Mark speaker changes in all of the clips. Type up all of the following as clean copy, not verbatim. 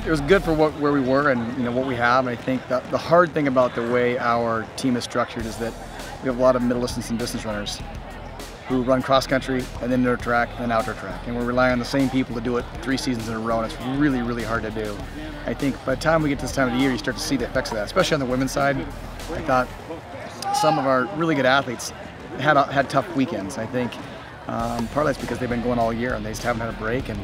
Speaker 1: was good for where we were and what we have. And I think that the hard thing about the way our team is structured is that we have a lot of middle distance and distance runners who run cross country and then indoor track and then outdoor track, and we're relying on the same people to do it 3 seasons in a row, and it's really, really hard to do. I think by the time we get to this time of the year, you start to see the effects of that, especially on the women's side. I thought some of our really good athletes had tough weekends. I think partly it's because they've been going all year and they just haven't had a break, and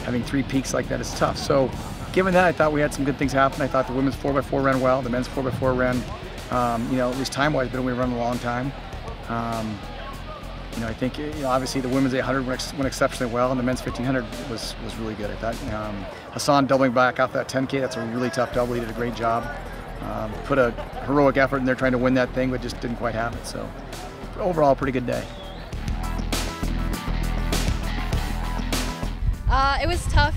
Speaker 1: having 3 peaks like that is tough. So given that, I thought we had some good things happen. I thought the women's 4x4 ran well, the men's 4x4 ran, at least time-wise, but we run a long time. I think obviously the women's 800 went exceptionally well, and the men's 1500 was really good. I thought Hassan doubling back off that 10K, that's a really tough double. He did a great job. Put a heroic effort in there trying to win that thing, but just didn't quite have it. So overall, pretty good day.
Speaker 2: It was tough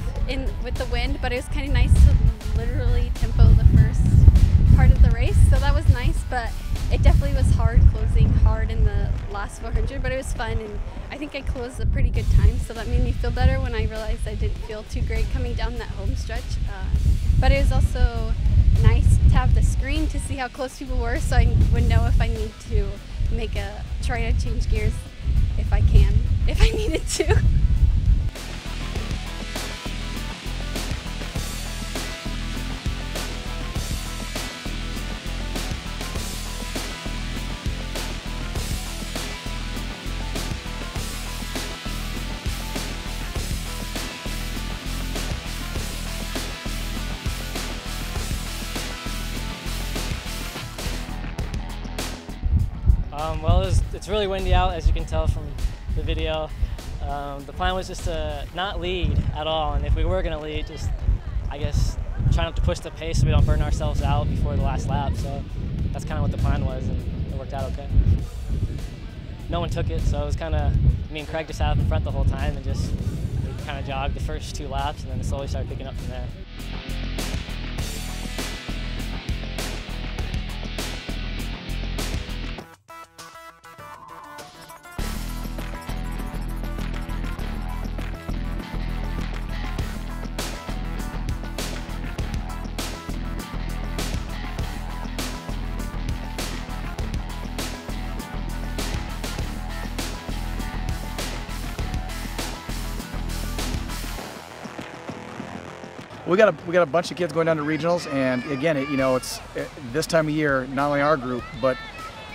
Speaker 2: with the wind, but it was kind of nice to literally tempo the first part of the race, so that was nice. But it definitely was hard closing hard in the last 400, but it was fun, and I think I closed a pretty good time, so that made me feel better when I realized I didn't feel too great coming down that home stretch. But it was also nice to have the screen to see how close people were, so I would know if I need to try to change gears if I needed to.
Speaker 3: Well, it's really windy out, as you can tell from the video. The plan was just to not lead at all, and if we were going to lead, just, I guess, try not to push the pace so we don't burn ourselves out before the last lap. So that's kind of what the plan was, and it worked out okay. No one took it, so it was kind of me and Craig just sat up in front the whole time and just kind of jogged the first 2 laps, and then slowly started picking up from there.
Speaker 1: We got a bunch of kids going down to regionals, and again, it's this time of year. Not only our group, but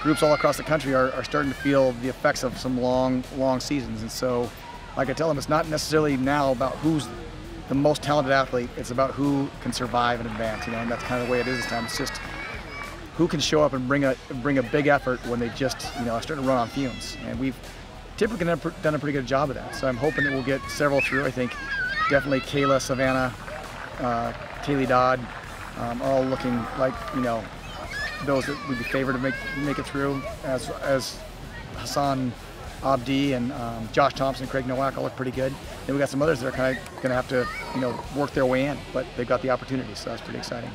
Speaker 1: groups all across the country are starting to feel the effects of some long seasons. And so, like I tell them, it's not necessarily now about who's the most talented athlete. It's about who can survive and advance. And that's kind of the way it is this time. It's just who can show up and bring a big effort when they just are starting to run on fumes. And we've typically done a pretty good job of that. So I'm hoping that we'll get several through. I think definitely Kayla, Savannah, Kaylee Dodd are all looking like those that would be favored to make it through, as Hassan Abdi and Josh Thompson, Craig Nowak all look pretty good. Then we got some others that are kind of going to have to work their way in, but they've got the opportunity, so that's pretty exciting.